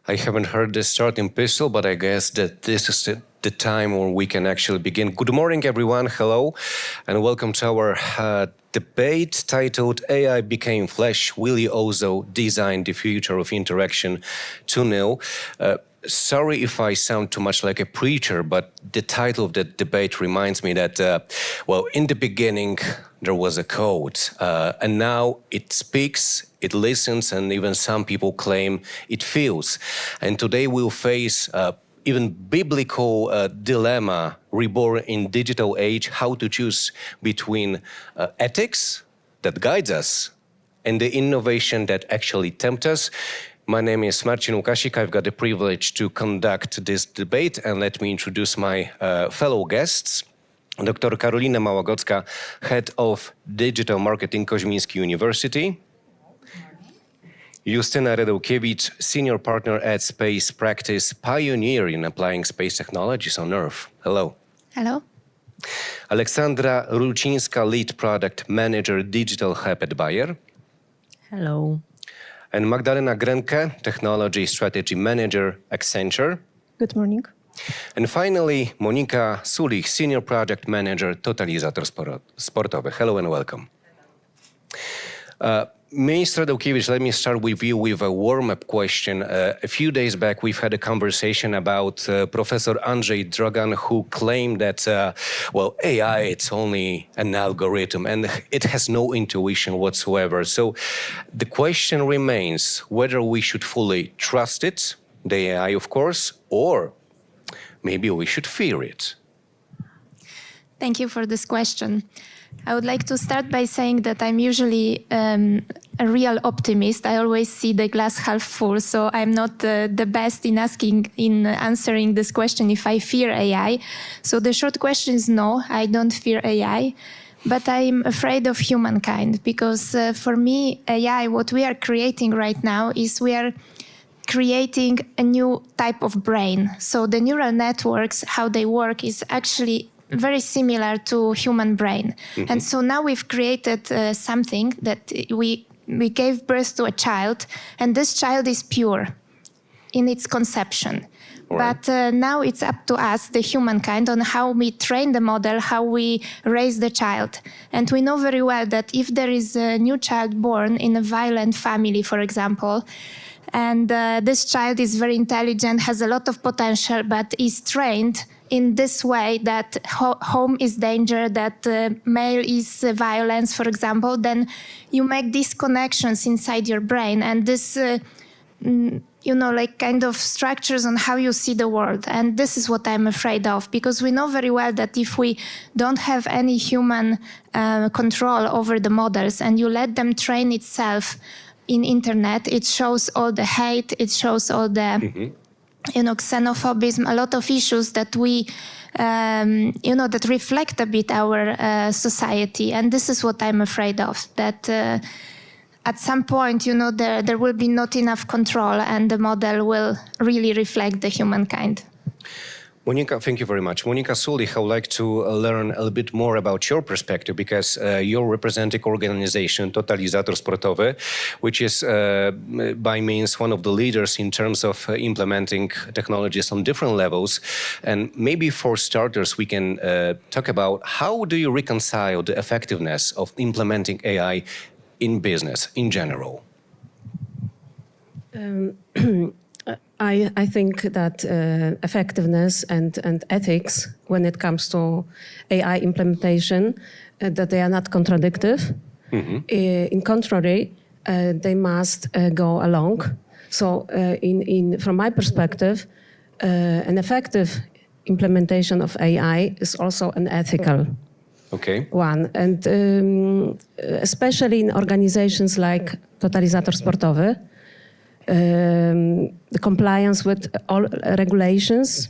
I haven't heard the starting pistol, but I guess that this is the time when we can actually begin. Good morning, everyone. Hello, and welcome to our debate titled AI Became Flesh. Will you also design the future of interaction 2.0? Sorry if I sound too much like a preacher, but the title of the debate reminds me that, in the beginning, there was a code, and now it speaks, it listens, and even some people claim it feels. And today we'll face even biblical dilemma reborn in digital age, how to choose between ethics that guides us and the innovation that actually tempts us. My name is Marcin Łukasik. I've got the privilege to conduct this debate, and let me introduce my fellow guests. Dr. Karolina Małagocka, Head of Digital Marketing, Koźmiński University. Justyna Redełkiewicz, Senior Partner at Space Practice, pioneer in applying space technologies on Earth. Hello. Hello. Aleksandra Rulczyńska, Lead Product Manager, Digital Hub at Bayer. Hello. And Magdalena Grenke, Technology Strategy Manager, Accenture. Good morning. And finally, Monika Sulich, Senior Project Manager, Totalizator Sportowy. Hello and welcome. Minister Redełkiewicz, let me start with you with a warm-up question. A few days back, we've had a conversation about Professor Andrzej Drogan, who claimed that, AI, it's only an algorithm and it has no intuition whatsoever. So the question remains whether we should fully trust it, the AI, of course, or maybe we should fear it. Thank you for this question. I would like to start by saying that I'm usually a real optimist. I always see the glass half full, so I'm not the best in answering this question if I fear AI. So the short question is no, I don't fear AI, but I'm afraid of humankind because for me, AI, what we are creating right now is we are creating a new type of brain. So the neural networks, how they work is actually very similar to human brain. Mm-hmm. And so now we've created something that we gave birth to a child, and this child is pure in its conception. Right. But now it's up to us, the humankind, on how we train the model, how we raise the child. And we know very well that if there is a new child born in a violent family, for example, and this child is very intelligent, has a lot of potential, but is trained in this way that home is danger, that male is violence, for example, then you make these connections inside your brain and this, kind of structures on how you see the world. And this is what I'm afraid of, because we know very well that if we don't have any human control over the models and you let them train itself in internet, it shows all the hate, it shows all the... Mm-hmm. Xenophobism, a lot of issues that we, that reflect a bit our society. And this is what I'm afraid of, that at some point, there will be not enough control and the model will really reflect the humankind. Monika, thank you very much. Monika Sulich, I would like to learn a little bit more about your perspective because you're representing organization Totalizator Sportowy, which is by means one of the leaders in terms of implementing technologies on different levels. And maybe for starters, we can talk about how do you reconcile the effectiveness of implementing AI in business in general? I think that effectiveness and ethics, when it comes to AI implementation, that they are not contradictory. Mm-hmm. In contrary, they must go along. So, from my perspective, an effective implementation of AI is also an ethical one, and especially in organizations like Totalizator Sportowy. The compliance with all regulations.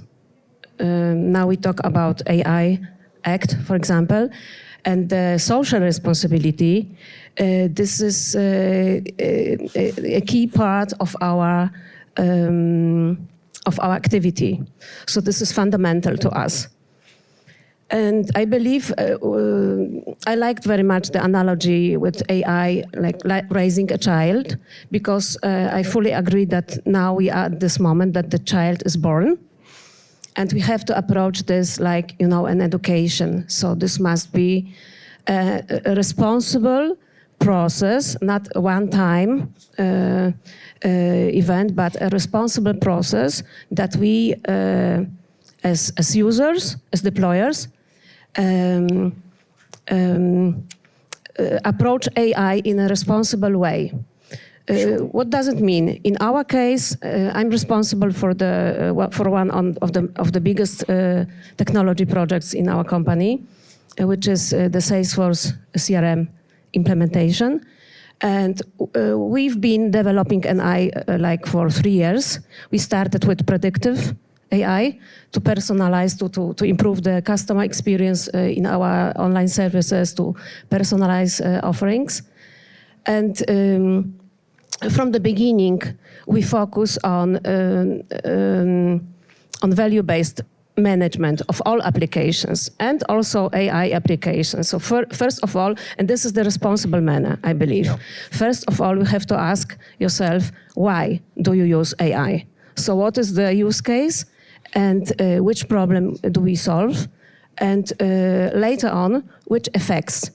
Now we talk about AI Act, for example, and the social responsibility. This is a key part of our activity. So this is fundamental to us. And I believe I liked very much the analogy with AI, like raising a child, because I fully agree that now we are at this moment that the child is born, and we have to approach this like, you know, an education. So this must be a responsible process, not a one-time event, but a responsible process that we, as users, as deployers, approach AI in a responsible way. What does it mean? In our case, I'm responsible for one of the biggest technology projects in our company, which is the Salesforce CRM implementation. And we've been developing AI like for 3 years. We started with predictive AI to personalize, to improve the customer experience in our online services, to personalize offerings. And from the beginning, we focus on value-based management of all applications and also AI applications. So first of all, and this is the responsible manner, I believe. Yeah. First of all, you have to ask yourself, why do you use AI? So what is the use case and which problem do we solve? And later on, which effects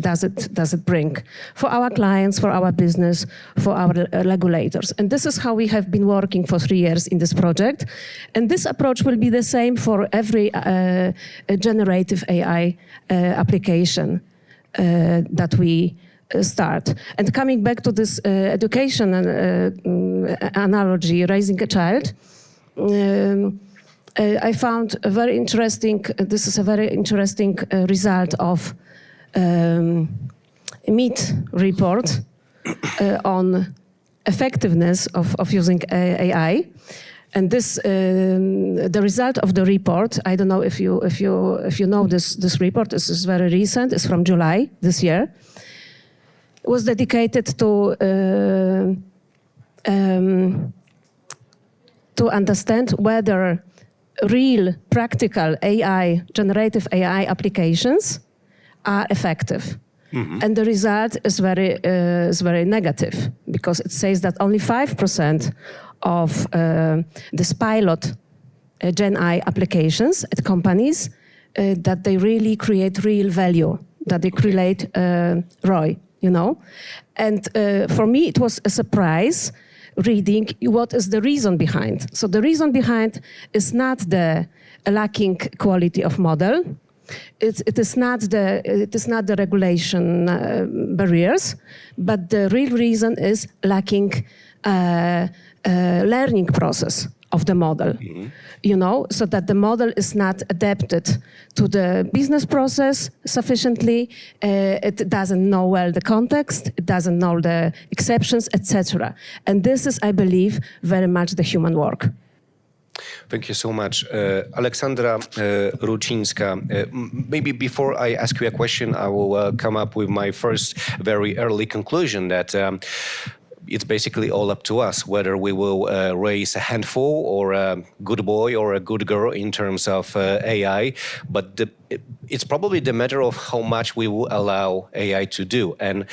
does it bring for our clients, for our business, for our regulators? And this is how we have been working for 3 years in this project. And this approach will be the same for every generative AI application that we start. And coming back to this education analogy, raising a child, I found a very interesting, this is a very interesting result of MIT report on effectiveness of using AI, and this the result of the report. I don't know if you know this report. This is very recent. It's from July this year. It was dedicated to understand whether real practical AI, generative AI applications are effective. Mm-hmm. And the result is very negative, because it says that only 5% of this pilot Gen AI applications at companies that they really create real value, that they create ROI, you know. And for me, it was a surprise reading what is the reason behind. So the reason behind is not the lacking quality of model. It is not the regulation barriers, but the real reason is lacking learning process of the model. Mm-hmm. You know, so that the model is not adapted to the business process sufficiently. It doesn't know well the context. It doesn't know the exceptions, etc. And this is, I believe, very much the human work. Thank you so much. Aleksandra Rucińska, maybe before I ask you a question, I will come up with my first very early conclusion that it's basically all up to us whether we will raise a handful or a good boy or a good girl in terms of AI, but it's probably the matter of how much we will allow AI to do. And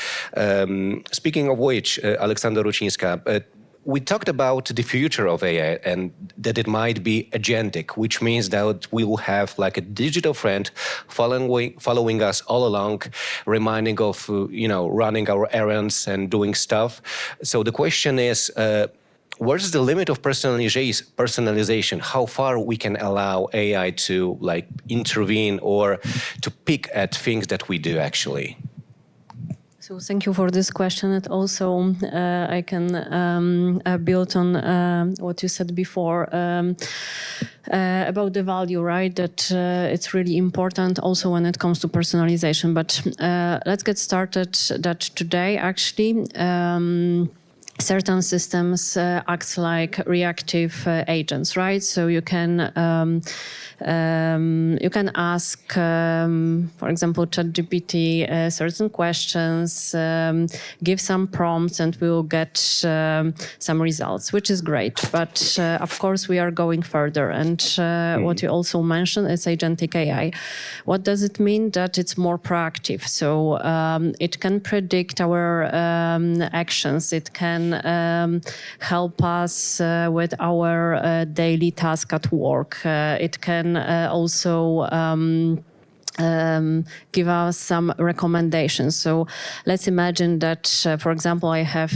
speaking of which, Aleksandra Rucińska, we talked about the future of AI and that it might be agentic, which means that we will have like a digital friend following us all along, reminding of, running our errands and doing stuff. So the question is, where's the limit of personalization? How far we can allow AI to like intervene or to pick at things that we do actually? So thank you for this question. And also I can build on what you said before about the value, right? That it's really important also when it comes to personalization. But let's get started that today actually certain systems acts like reactive agents, right? So you can ask, for example, ChatGPT certain questions, give some prompts, and we will get some results, which is great. But of course, we are going further. And what you also mentioned is agentic AI. What does it mean? That it's more proactive. So it can predict our actions. It can help us with our daily task at work. It can also give us some recommendations. So let's imagine that, for example, I have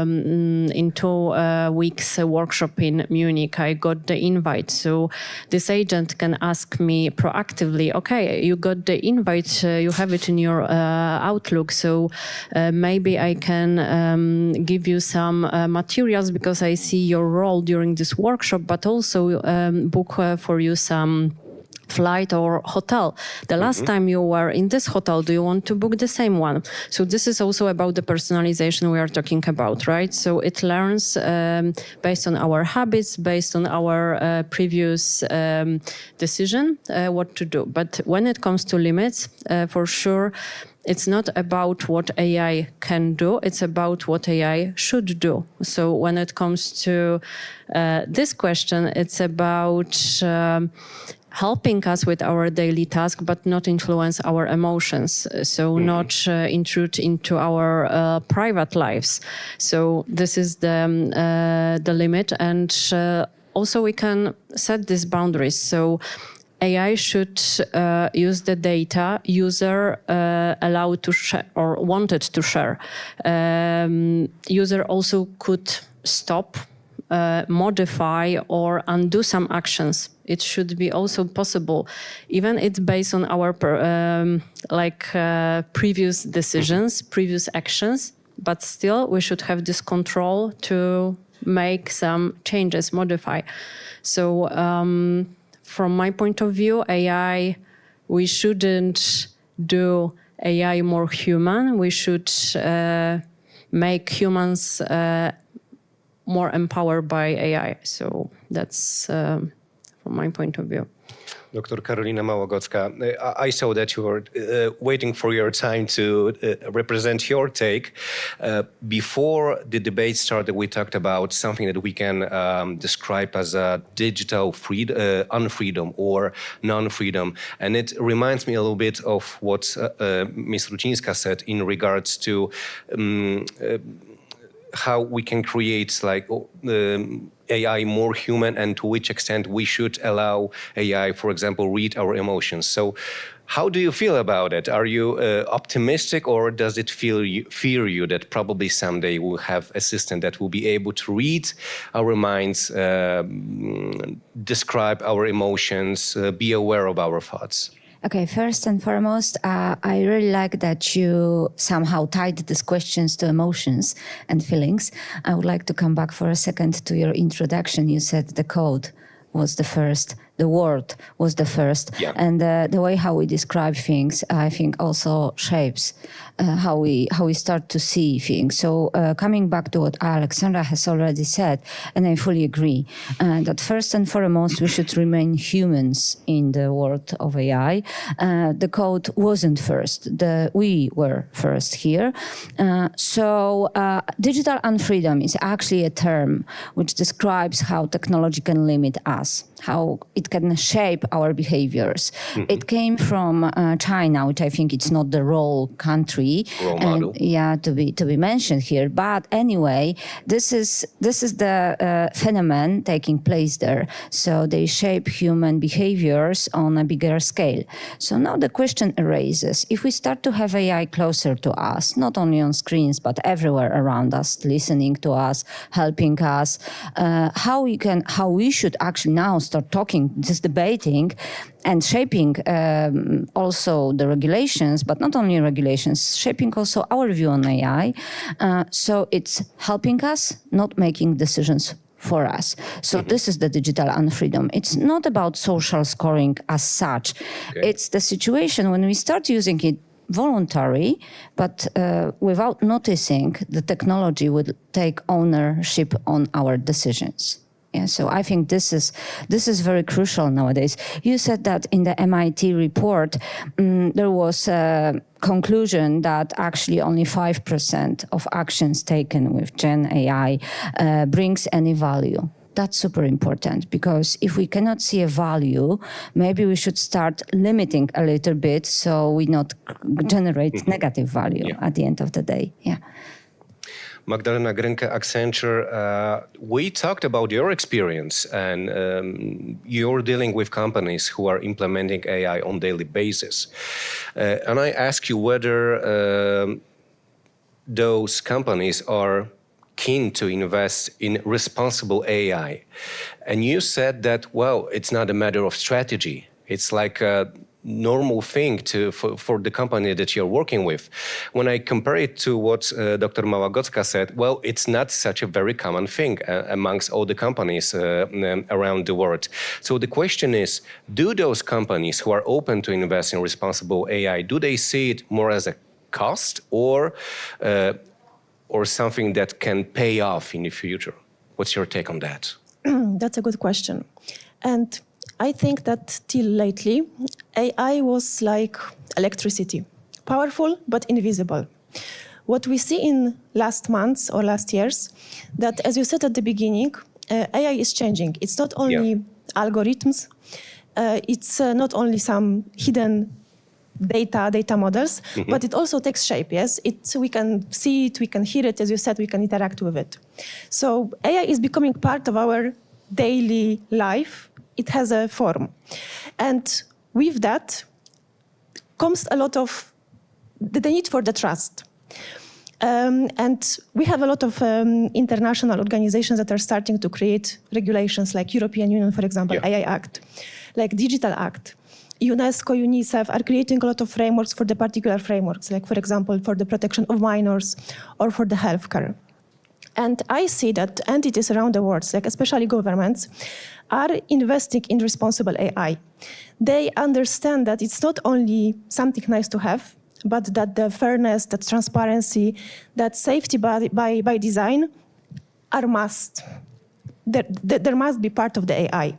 in 2 weeks a workshop in Munich. I got the invite. So this agent can ask me proactively, okay, you got the invite, you have it in your Outlook. So maybe I can give you some materials because I see your role during this workshop, but also book for you some flight or hotel. The last time you were in this hotel, do you want to book the same one? So this is also about the personalization we are talking about, right? So it learns based on our habits, based on our previous decision, what to do. But when it comes to limits, for sure, it's not about what AI can do, it's about what AI should do. So when it comes to this question, it's about helping us with our daily task, but not influence our emotions. So not intrude into our private lives. So this is the limit. And also we can set these boundaries. So AI should use the data user allowed to share or wanted to share. User also could stop, modify or undo some actions. It should be also possible, even it's based on our previous decisions, previous actions, but still we should have this control to make some changes, modify. So from my point of view, AI, we shouldn't do AI more human. We should make humans more empowered by AI. So that's from my point of view. Dr. Karolina Małogocka, I saw that you were waiting for your time to represent your take. Before the debate started, we talked about something that we can describe as a digital unfreedom or non-freedom. And it reminds me a little bit of what Ms. Rucińska said in regards to how we can create AI more human and to which extent we should allow AI, for example, read our emotions. So how do you feel about it? Are you optimistic, or does it fear you that probably someday we'll have an assistant that will be able to read our minds, describe our emotions, be aware of our thoughts? Okay, first and foremost, I really like that you somehow tied these questions to emotions and feelings. I would like to come back for a second to your introduction. You said the code was the first, the word was the first. Yeah. And the way how we describe things, I think, also shapes how we start to see things. So coming back to what Alexandra has already said, and I fully agree, that first and foremost, we should remain humans in the world of AI. The code wasn't first. We were first here. So digital unfreedom is actually a term which describes how technology can limit us, how it can shape our behaviors. Mm-hmm. It came from China, which I think it's not the role country. Role model. To be mentioned here. But anyway, this is the phenomenon taking place there. So they shape human behaviors on a bigger scale. So now the question arises: if we start to have AI closer to us, not only on screens but everywhere around us, listening to us, helping us, how we should actually now start talking, just debating and shaping also the regulations, but not only regulations, shaping also our view on AI. So it's helping us, not making decisions for us. So this is the digital unfreedom. It's not about social scoring as such. Okay. It's the situation when we start using it voluntary, but without noticing, the technology would take ownership on our decisions. Yeah, so I think this is very crucial nowadays. You said that in the MIT report, there was a conclusion that actually only 5% of actions taken with Gen AI brings any value. That's super important, because if we cannot see a value, maybe we should start limiting a little bit so we not generate negative value at the end of the day. Yeah. Magdalena Grinke, Accenture, we talked about your experience, and you're dealing with companies who are implementing AI on daily basis. And I ask you whether those companies are keen to invest in responsible AI. And you said that, well, it's not a matter of strategy. It's like a normal thing for the company that you're working with. When I compare it to what Dr. Małagocka said, well, it's not such a very common thing amongst all the companies around the world. So the question is, do those companies who are open to invest in responsible AI, do they see it more as a cost or something that can pay off in the future? What's your take on that? That's a good question. And I think that till lately, AI was like electricity, powerful but invisible. What we see in last months or last years, that as you said at the beginning, AI is changing. It's not only algorithms, it's not only some hidden data models, but it also takes shape, yes? We can see it, we can hear it, as you said, we can interact with it. So AI is becoming part of our daily life. It has a form. And with that comes a lot of the need for the trust. And we have a lot of international organizations that are starting to create regulations, like European Union, for example, AI Act, like Digital Act. UNESCO, UNICEF are creating a lot of frameworks for the particular frameworks, like, for example, for the protection of minors or for the healthcare. And I see that entities around the world, like especially governments, are investing in responsible AI. They understand that it's not only something nice to have, but that the fairness, that transparency, that safety by design are must. There must be part of the AI.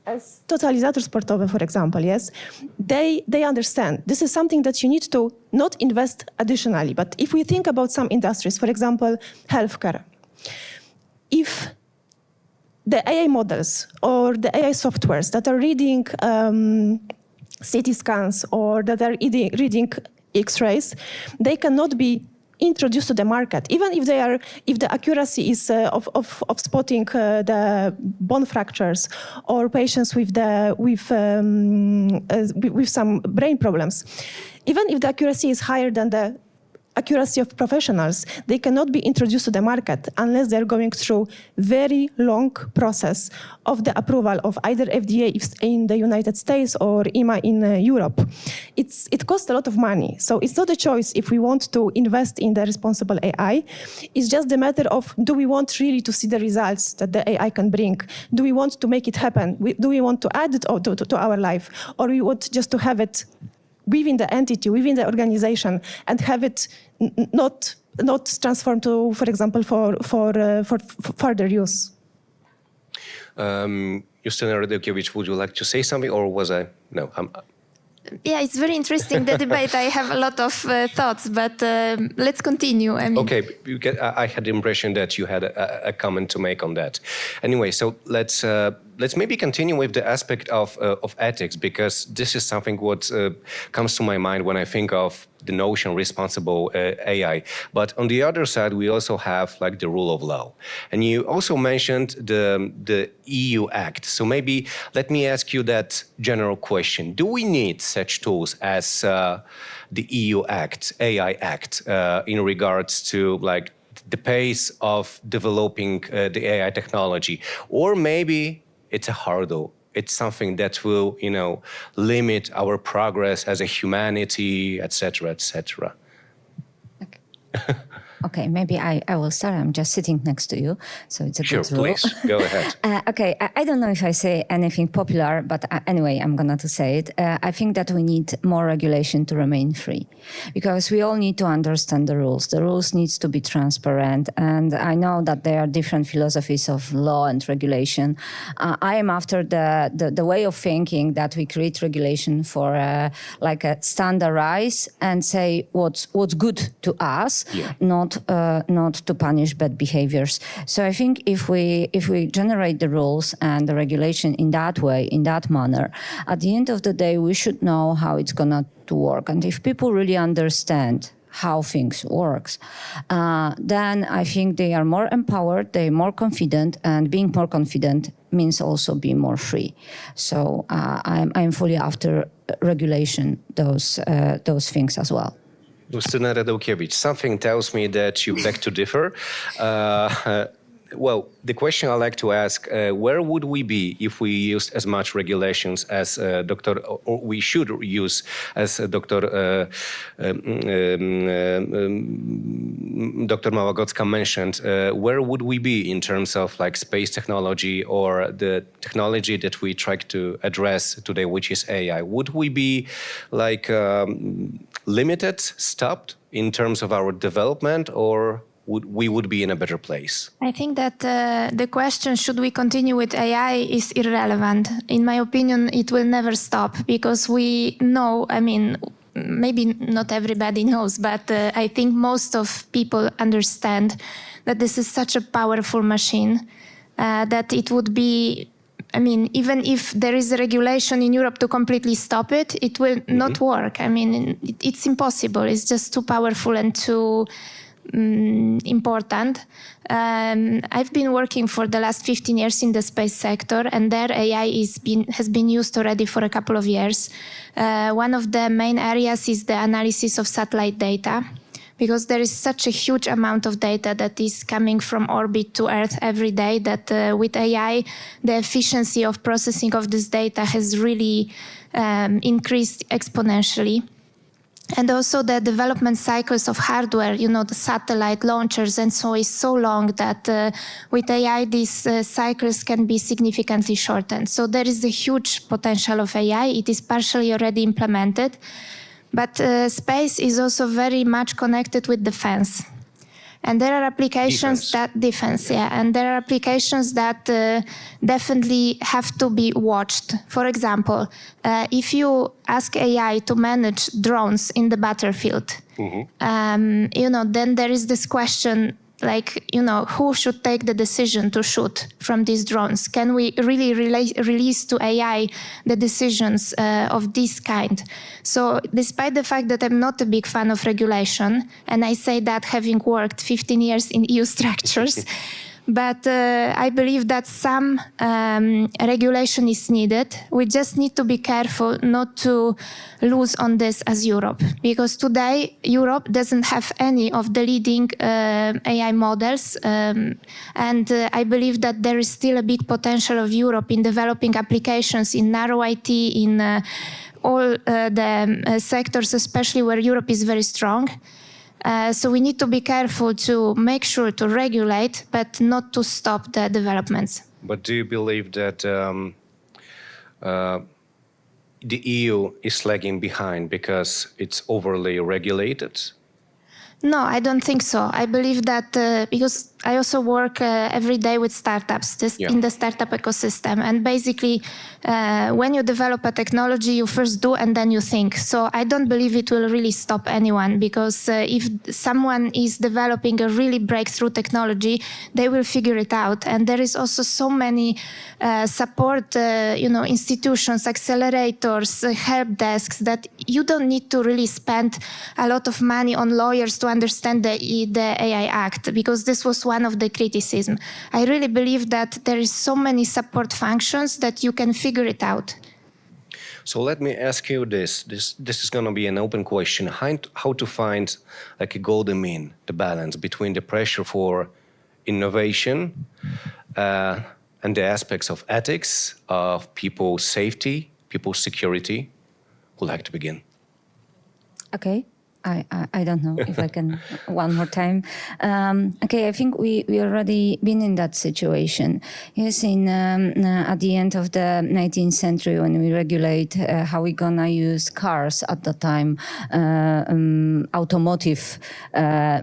As totalizator sportowe, for example, yes, they understand this is something that you need to not invest additionally. But if we think about some industries, for example, healthcare, if the AI models or the AI softwares that are reading CT scans or that are reading X-rays, they cannot be introduced to the market, even if the accuracy is of spotting the bone fractures or patients with some brain problems. Even if the accuracy is higher than the accuracy of professionals, they cannot be introduced to the market unless they're going through very long process of the approval of either FDA in the United States or EMA in Europe. It costs a lot of money. So it's not a choice if we want to invest in the responsible AI. It's just the matter of, do we want really to see the results that the AI can bring? Do we want to make it happen? Do we want to add it to our life? Or we want just to have it within the entity, within the organization, and have it not transformed to, for example, for further use. Justyna Radełkiewicz, would you like to say something, or was I? No. Yeah, it's very interesting, the debate. I have a lot of thoughts, but let's continue. Okay, I had the impression that you had a comment to make on that. Anyway, so let's maybe continue with the aspect of ethics, because this is something what comes to my mind when I think of the notion responsible AI. But on the other side, we also have like the rule of law. And you also mentioned the EU Act. So maybe let me ask you that general question. Do we need such tools as the EU Act, AI Act, in regards to like the pace of developing the AI technology? Or maybe it's a hurdle. It's something that will, limit our progress as a humanity, etc., etc. Okay. Okay, maybe I will start. I'm just sitting next to you, so it's a Sure, good rule. please, go ahead. Okay, I don't know if I say anything popular, but anyway, I'm going to say it. I think that we need more regulation to remain free, because we all need to understand the rules. The rules needs to be transparent, and I know that there are different philosophies of law and regulation. I am after the way of thinking that we create regulation for like a standardize and say what's good to us, not to punish bad behaviors. So I think if we generate the rules and the regulation in that way, in that manner, at the end of the day, we should know how it's gonna to work. And if people really understand how things works, then I think they are more empowered, they're more confident, and being more confident means also being more free. So I'm fully after regulation, those things as well. Justyna Radowkiewicz, something tells me that you beg to differ. Well, the question I like to ask, where would we be if we used as much regulations as or we should use, as Dr. Dr. Małagocka mentioned, where would we be in terms of like space technology or the technology that we try to address today, which is AI? Would we be like limited, stopped in terms of our development, or we would be in a better place? I think that the question, should we continue with AI, is irrelevant. In my opinion, it will never stop, because we know, I mean, maybe not everybody knows, but I think most of people understand that this is such a powerful machine that it would be, I mean, even if there is a regulation in Europe to completely stop it, it will not work. I mean, it's impossible. It's just too powerful and too important. I've been working for the last 15 years in the space sector, and there AI has been used already for a couple of years. One of the main areas is the analysis of satellite data, because there is such a huge amount of data that is coming from orbit to Earth every day that with AI, the efficiency of processing of this data has really increased exponentially. And also the development cycles of hardware, you know, the satellite launchers and so is so long that with AI, these cycles can be significantly shortened. So there is a huge potential of AI. It is partially already implemented. But space is also very much connected with defense. And there are applications that definitely have to be watched. For example, if you ask AI to manage drones in the battlefield, then there is this question, like, who should take the decision to shoot from these drones? Can we really release to AI the decisions of this kind? So despite the fact that I'm not a big fan of regulation, and I say that having worked 15 years in EU structures, but I believe that some regulation is needed. We just need to be careful not to lose on this as Europe, because today Europe doesn't have any of the leading AI models, and I believe that there is still a big potential of Europe in developing applications in narrow IT, in all the sectors, especially where Europe is very strong. So we need to be careful to make sure to regulate, but not to stop the developments. But do you believe that the EU is lagging behind because it's overly regulated? No, I don't think so. I believe that because I also work every day with startups in the startup ecosystem. And basically, when you develop a technology, you first do and then you think. So I don't believe it will really stop anyone, because if someone is developing a really breakthrough technology, they will figure it out. And there is also so many support institutions, accelerators, help desks, that you don't need to really spend a lot of money on lawyers to understand the AI Act, because this was one of the criticism. I really believe that there is so many support functions that you can figure it out. So let me ask you this. This is going to be an open question. How to find like a golden mean, the balance between the pressure for innovation and the aspects of ethics, of people's safety, people's security? Who'd like to begin? Okay. I don't know if I can one more time. Okay, I think we already been in that situation. Yes, at the end of the 19th century, when we regulate how we gonna use cars at the time, automotive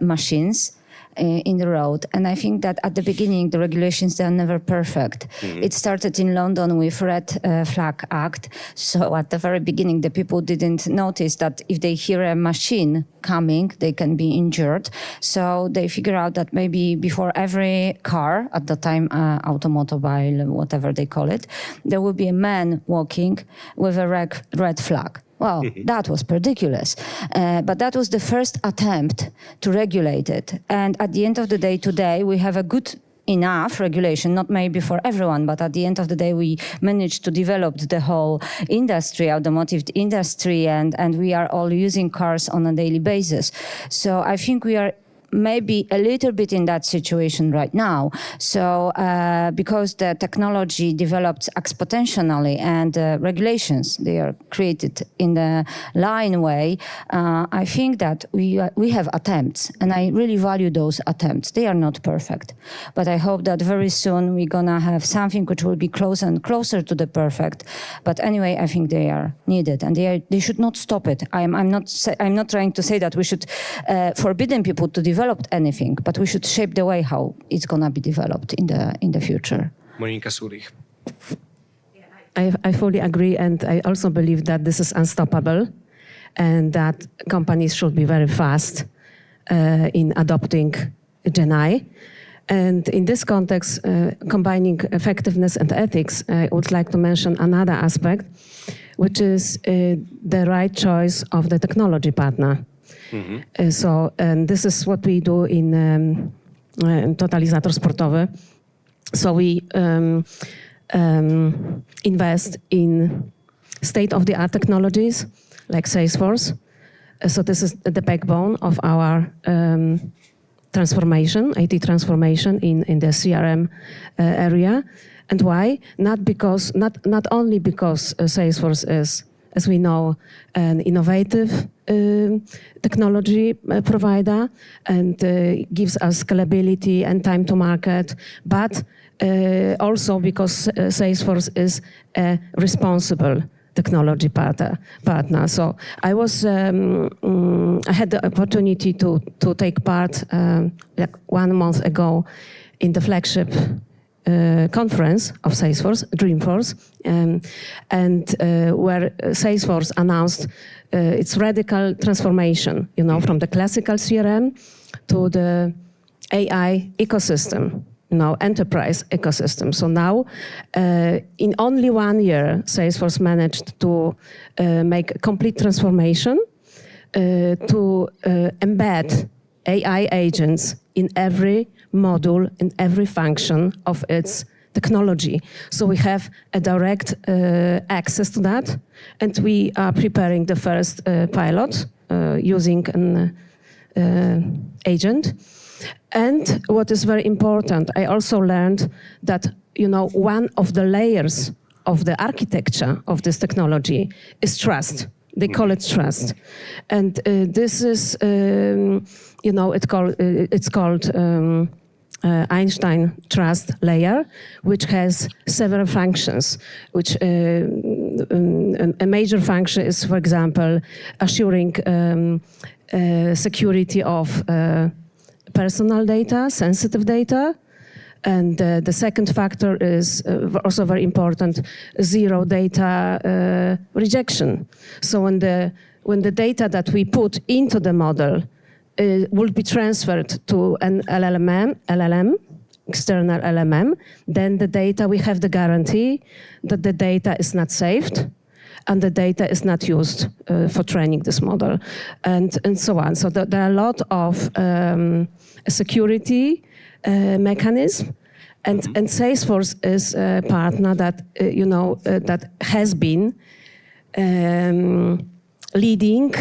machines in the road. And I think that at the beginning, the regulations, they're never perfect. It started in London with Red Flag Act. So at the very beginning, the people didn't notice that if they hear a machine coming, they can be injured. So they figure out that maybe before every car, at the time, automobile, whatever they call it, there will be a man walking with a red flag. Well, that was ridiculous. But that was the first attempt to regulate it. And at the end of the day, today, we have a good enough regulation, not maybe for everyone, but at the end of the day, we managed to develop the whole industry, automotive industry, and we are all using cars on a daily basis. So I think we are maybe a little bit in that situation right now. So because the technology develops exponentially and regulations, they are created in the line way, I think that we have attempts, and I really value those attempts. They are not perfect, but I hope that very soon we're gonna have something which will be closer and closer to the perfect. But anyway, I think they are needed, and they should not stop it. I'm not trying to say that we should forbidden people to develop anything, but we should shape the way how it's gonna be developed in the future. Monika Surich. I fully agree, and I also believe that this is unstoppable, and that companies should be very fast in adopting GenAI. And in this context, combining effectiveness and ethics, I would like to mention another aspect, which is the right choice of the technology partner. And this is what we do in Totalizator Sportowy. So we invest in state-of-the-art technologies like Salesforce. So this is the backbone of our transformation, IT transformation in the CRM area. And why? Not only because Salesforce is, as we know, an innovative technology provider and gives us scalability and time to market, but also because Salesforce is a responsible technology partner. So I had the opportunity to take part like 1 month ago in the flagship conference of Salesforce, Dreamforce, and where Salesforce announced its radical transformation, from the classical CRM to the AI ecosystem, enterprise ecosystem. So now, in only 1 year, Salesforce managed to make a complete transformation to embed AI agents in every module, in every function of its technology. So we have a direct access to that, and we are preparing the first pilot using an agent. And what is very important, I also learned that one of the layers of the architecture of this technology is trust. They call it trust, and this is it's called Einstein trust layer, which has several functions. Which a major function is, for example, assuring security of personal data, sensitive data. And the second factor is also very important: zero data rejection. So when the data that we put into the model will be transferred to an LLM, external LLM, then the data, we have the guarantee that the data is not saved and the data is not used for training this model, and so on. So there are a lot of security mechanism, and Salesforce is a partner that that has been leading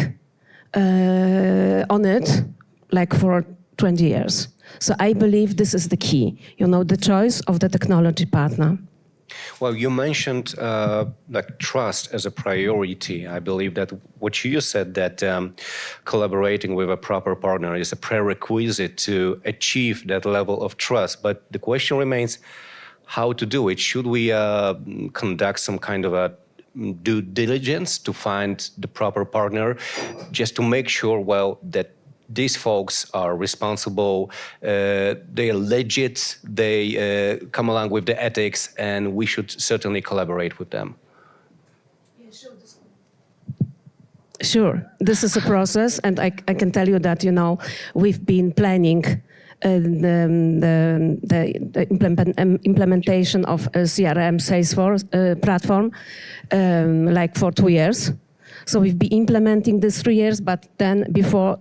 on it like for 20 years. So I believe this is the key, the choice of the technology partner. Well, you mentioned like trust as a priority. I believe that what you said, that collaborating with a proper partner is a prerequisite to achieve that level of trust. But the question remains, how to do it? Should we conduct some kind of a due diligence to find the proper partner, just to make sure, well, that these folks are responsible, they are legit, they come along with the ethics, and we should certainly collaborate with them? Sure, this is a process, and I can tell you that, we've been planning the implementation of a CRM Salesforce platform like for 2 years. So we've been implementing this 3 years, but then before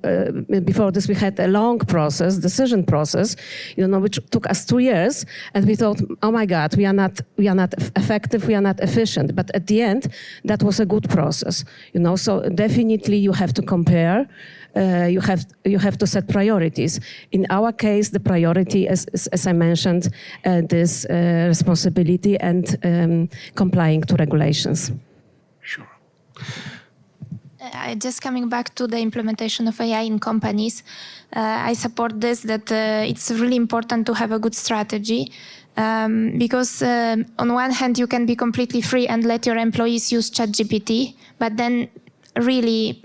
this we had a long process, decision process, which took us 2 years, and we thought, oh my God, we are not effective, we are not efficient. But at the end, that was a good process, So definitely you have to compare. You have to set priorities. In our case, the priority is, as I mentioned, this responsibility and complying to regulations. Sure. Just coming back to the implementation of AI in companies, I support this, that it's really important to have a good strategy. Because on one hand, you can be completely free and let your employees use ChatGPT, but then really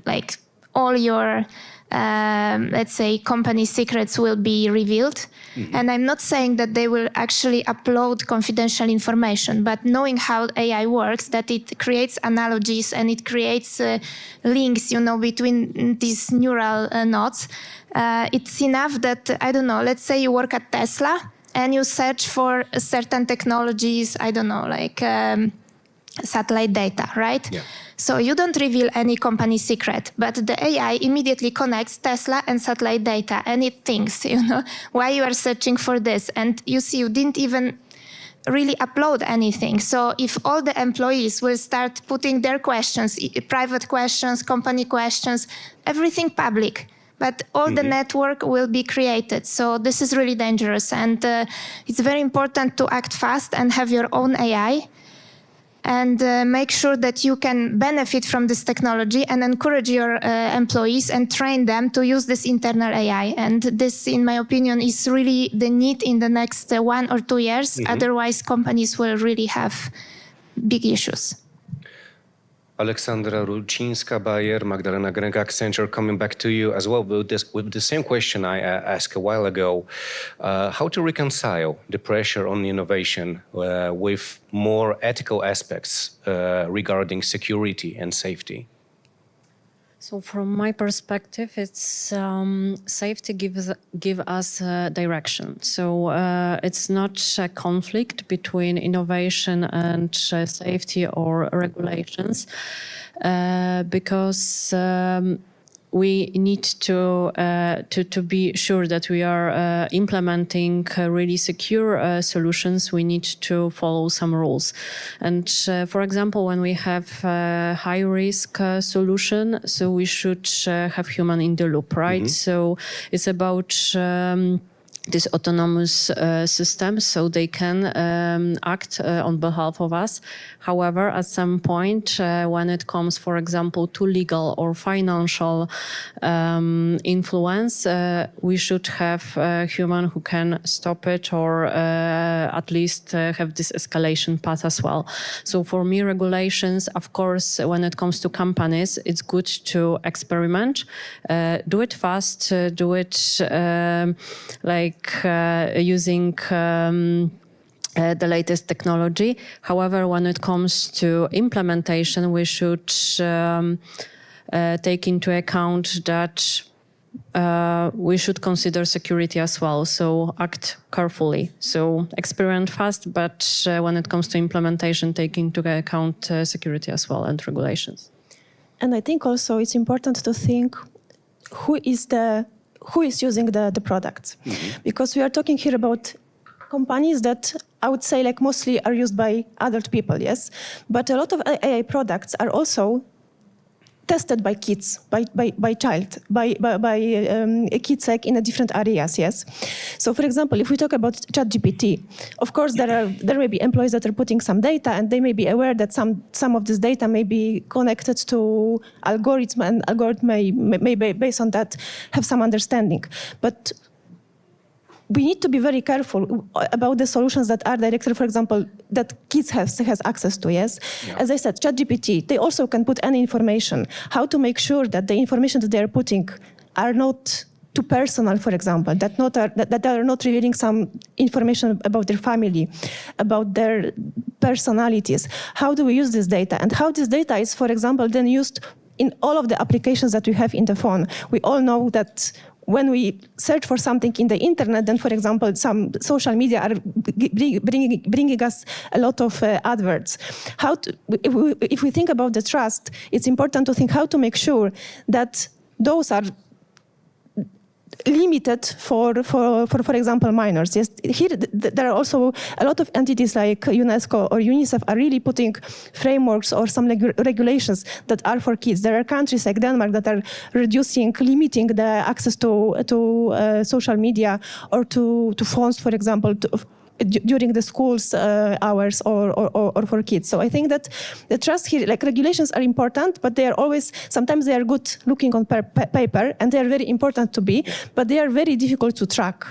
all your, let's say, company secrets will be revealed. Mm-hmm. And I'm not saying that they will actually upload confidential information, but knowing how AI works, that it creates analogies and it creates links, between these neural nodes, it's enough that, I don't know, let's say you work at Tesla and you search for certain technologies, I don't know, satellite data, right? Yeah. So you don't reveal any company secret, but the AI immediately connects Tesla and satellite data, and it thinks, why you are searching for this. And you see, you didn't even really upload anything. So if all the employees will start putting their questions, private questions, company questions, everything public, but all the network will be created. So this is really dangerous. And it's very important to act fast and have your own AI, and make sure that you can benefit from this technology and encourage your employees and train them to use this internal AI. And this, in my opinion, is really the need in the next 1 or 2 years. Mm-hmm. Otherwise, companies will really have big issues. Aleksandra Rucinska-Bayer, Magdalena Grega, Accenture, coming back to you as well with the same question I asked a while ago. How to reconcile the pressure on innovation with more ethical aspects regarding security and safety? So from my perspective, it's safety give us direction. So it's not a conflict between innovation and safety or regulations, because we need to be sure that we are implementing really secure solutions. We need to follow some rules. And for example, when we have a high risk solution, so we should have human in the loop, right? Mm-hmm. So it's about this autonomous systems, so they can act on behalf of us. However, at some point, when it comes, for example, to legal or financial influence, we should have a human who can stop it, or at least have this escalation path as well. So for me, regulations, of course, when it comes to companies, it's good to experiment, do it fast, do it using the latest technology. However, when it comes to implementation, we should take into account that we should consider security as well. So act carefully. So experiment fast, but when it comes to implementation, take into account security as well and regulations. And I think also it's important to think who is using the products. Mm-hmm. Because we are talking here about companies that I would say mostly are used by adult people, yes? But a lot of AI products are also tested by kids, by kids like in a different areas. Yes. So, for example, if we talk about ChatGPT, of course there may be employees that are putting some data, and they may be aware that some of this data may be connected to algorithm, and algorithm may based on that have some understanding, but we need to be very careful about the solutions that are directed, for example, that kids has access to, yes? Yeah. As I said, ChatGPT, they also can put any information. How to make sure that the information that they are putting are not too personal, for example, that are not revealing some information about their family, about their personalities. How do we use this data? And how this data is, for example, then used in all of the applications that we have in the phone. We all know that when we search for something in the internet, then, for example, some social media are bringing us a lot of adverts. If we think about the trust, it's important to think how to make sure that those are limited for example, minors. Yes, here there are also a lot of entities like UNESCO or UNICEF are really putting frameworks or some regulations that are for kids. There are countries like Denmark that are limiting the access to social media or to phones, for example, during the school's hours or for kids. So I think that the trust here, like regulations are important, but they are always, sometimes they are good looking on paper, and they are very important to be, but they are very difficult to track.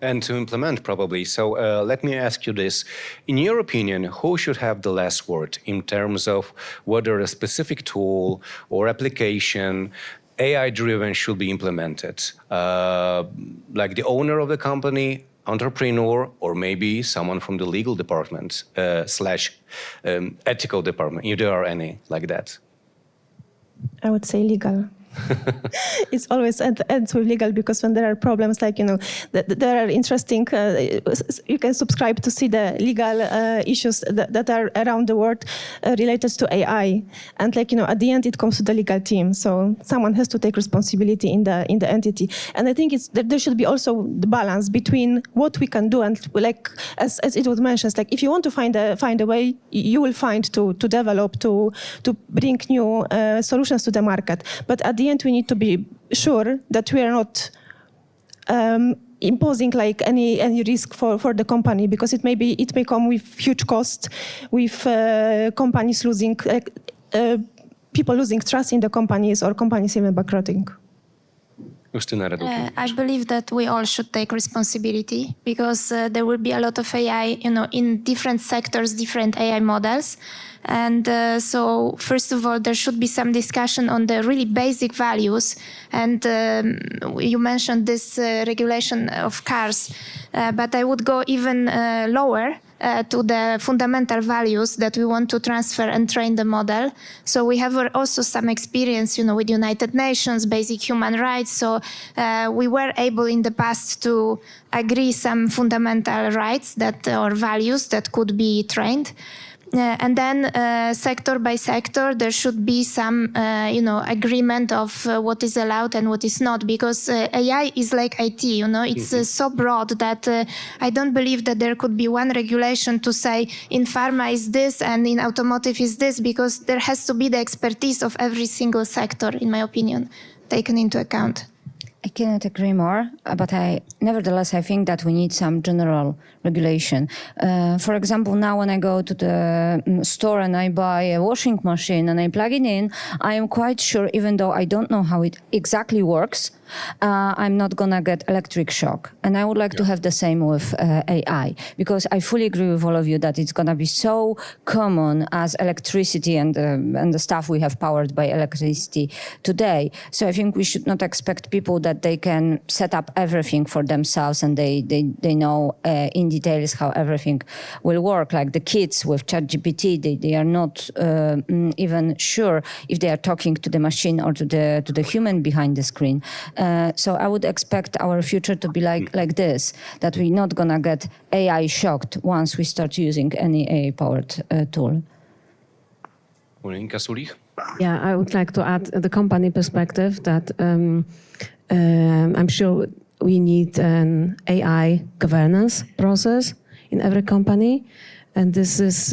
And to implement, probably. So let me ask you this. In your opinion, who should have the last word in terms of whether a specific tool or application AI-driven should be implemented? Like the owner of the company, entrepreneur, or maybe someone from the legal department / ethical department, if there are any like that? I would say legal. It's always ends with legal, because when there are problems, like, there are interesting, you can subscribe to see the legal issues that are around the world related to AI. And at the end, it comes to the legal team. So someone has to take responsibility in the entity. And I think there should be also the balance between what we can do and, like, as it was mentioned, like, if you want to find a way, you will find to develop, to bring new solutions to the market. But at the end, we need to be sure that we are not imposing like any risk for the company, because it may come with huge cost, with companies losing, people losing trust in the companies, or companies even bankrupting. I believe that we all should take responsibility, because there will be a lot of AI, in different sectors, different AI models. And so, first of all, there should be some discussion on the really basic values. And you mentioned this regulation of cars, but I would go even lower. To the fundamental values that we want to transfer and train the model. So we have also some experience, with United Nations, basic human rights. So we were able in the past to agree some fundamental rights or values that could be trained. And then sector by sector, there should be some, agreement of what is allowed and what is not, because AI is like IT, it's so broad that I don't believe that there could be one regulation to say in pharma is this and in automotive is this, because there has to be the expertise of every single sector, in my opinion, taken into account. I cannot agree more, but nevertheless, I think that we need some general regulation. For example, now when I go to the store and I buy a washing machine and I plug it in, I am quite sure, even though I don't know how it exactly works, I'm not gonna get electric shock. And I would like to have the same with AI, because I fully agree with all of you that it's gonna be so common as electricity and the stuff we have powered by electricity today. So I think we should not expect people that they can set up everything for themselves and they know in details how everything will work. Like the kids with ChatGPT, they are not even sure if they are talking to the machine or to the human behind the screen. So I would expect our future to be like this, that we're not gonna get AI shocked once we start using any AI-powered tool. Yeah, I would like to add the company perspective that I'm sure we need an AI governance process in every company. And this is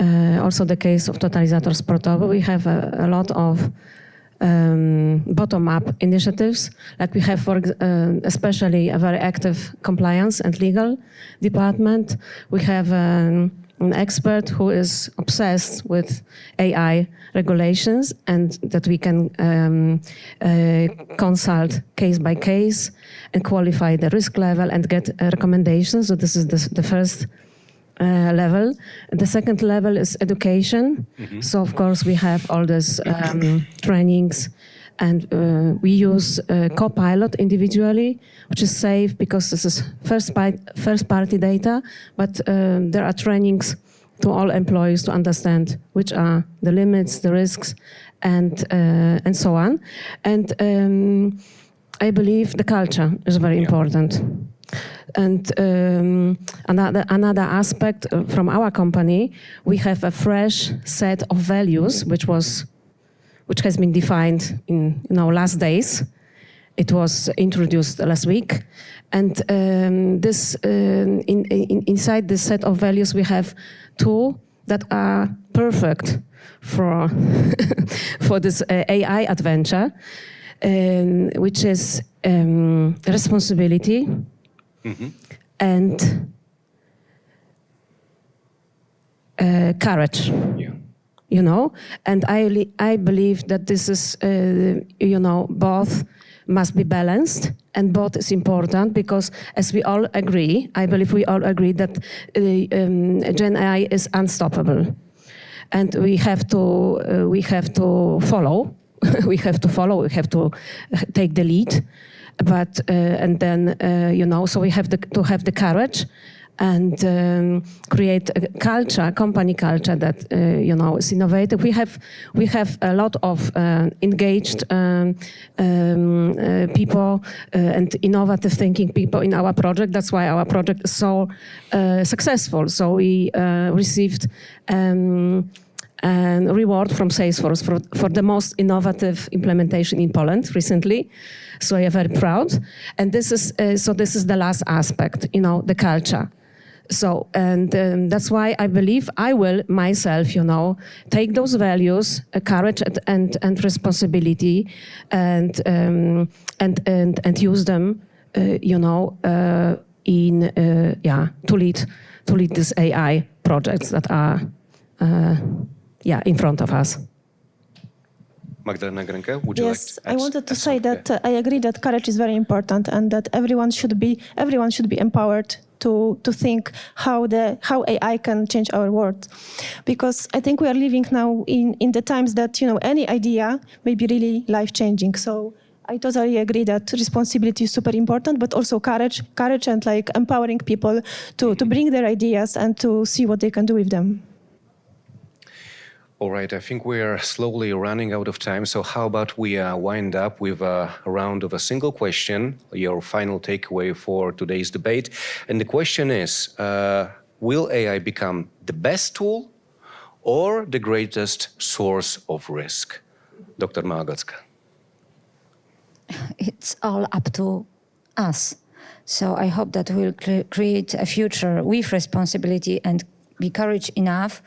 also the case of totalizator sportowy. We have a lot of bottom-up initiatives, like we have, especially a very active compliance and legal department. We have an expert who is obsessed with AI regulations, and that we can consult case by case and qualify the risk level and get recommendations. So this is the first level. The second level is education. So of course we have all these trainings, and we use Copilot individually, which is safe because this is first party data, but there are trainings to all employees to understand which are the limits, the risks, and so on. And I believe the culture is very important. And another aspect from our company, we have a fresh set of values, which has been defined in last days. It was introduced last week, and inside this set of values, we have two that are perfect for for this AI adventure, which is responsibility. And courage, and I believe that this is, both must be balanced, and both is important, because as we all agree, I believe we all agree that Gen AI is unstoppable, and we have to follow. We have to take the lead. But and then so we have to have the courage and create a culture, company culture that is innovative. We have a lot of engaged people and innovative thinking people in our project. That's why our project is so successful. So we received a reward from Salesforce for the most innovative implementation in Poland recently. So I am very proud. And this is the last aspect, the culture. So, and that's why I believe I will myself, take those values, courage and responsibility, and use them, to lead these AI projects that are, in front of us. Magdalena Grenke, would you like to I wanted to say that I agree that courage is very important, and that everyone should be empowered to think how AI can change our world, because I think we are living now in the times that any idea may be really life-changing. So I totally agree that responsibility is super important, but also courage and like empowering people to bring their ideas and to see what they can do with them. All right, I think we are slowly running out of time. So how about we wind up with a round of a single question, your final takeaway for today's debate. And the question is, will AI become the best tool or the greatest source of risk? Dr. Małagocka. It's all up to us. So I hope that we'll create a future with responsibility and be courage enough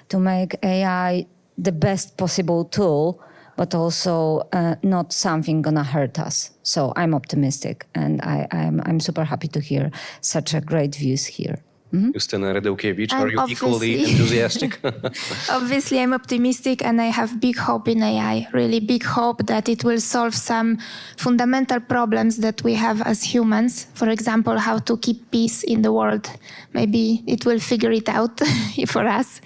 to make AI the best possible tool, but also not something gonna hurt us. So I'm optimistic, and I'm super happy to hear such a great views here. Justyna Radełkiewicz, are you equally enthusiastic? Obviously, I'm optimistic, and I have big hope in AI, really big hope that it will solve some fundamental problems that we have as humans. For example, how to keep peace in the world. Maybe it will figure it out for us.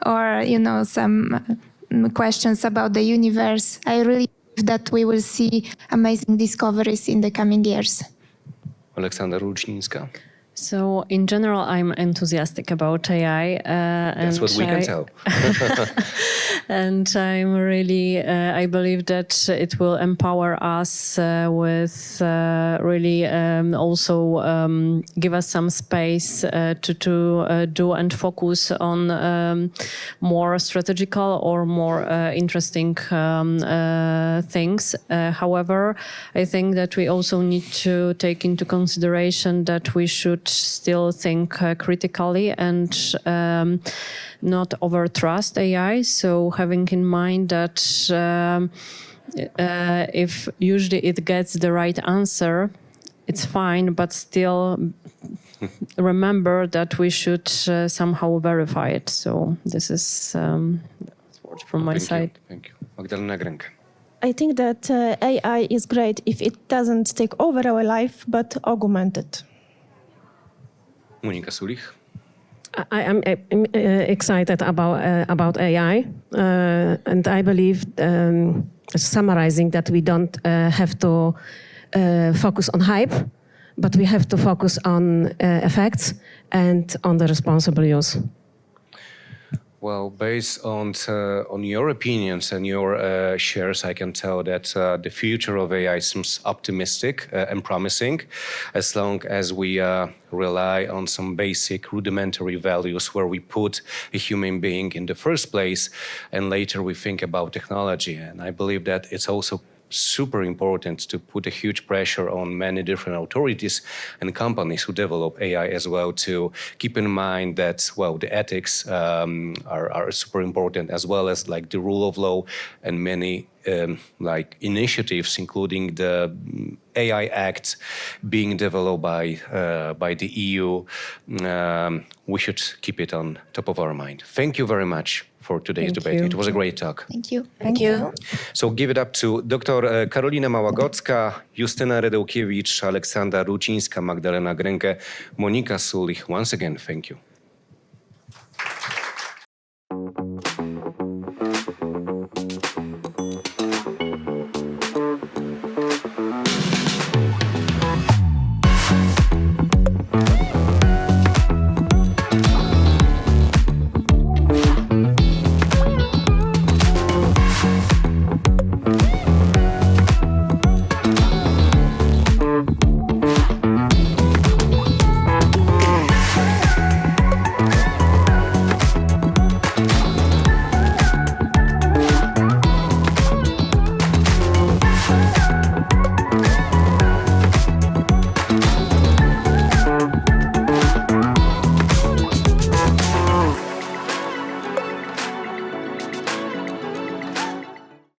Or, some questions about the universe. I really believe that we will see amazing discoveries in the coming years. Aleksandra Ruczynska. So in general, I'm enthusiastic about AI. That's what we can tell. And I'm really, I believe that it will empower us with really also give us some space to do and focus on more strategical or more interesting things. However, I think that we also need to take into consideration that we should still think critically and not overtrust AI. So having in mind that if usually it gets the right answer, it's fine, but still remember that we should somehow verify it. So this is word from my side. Thank you. Magdalena Grenke. I think that AI is great if it doesn't take over our life, but augment it. Monika Sulich. I am excited about AI, and I believe, summarizing, that we don't have to focus on hype, but we have to focus on effects and on the responsible use. Well, based on your opinions and your shares, I can tell that the future of AI seems optimistic and promising, as long as we rely on some basic rudimentary values where we put a human being in the first place and later we think about technology. And I believe that it's also super important to put a huge pressure on many different authorities and companies who develop AI as well, to keep in mind that, well, the ethics are super important, as well as like the rule of law and many like initiatives, including the AI Act being developed by the EU. We should keep it on top of our mind. Thank you very much for today's debate. It was a great talk. Thank you. Thank you. So give it up to Dr. Karolina Małagocka, Justyna Redełkiewicz, Aleksandra Rucińska, Magdalena Grenke, Monika Sulich. Once again, thank you.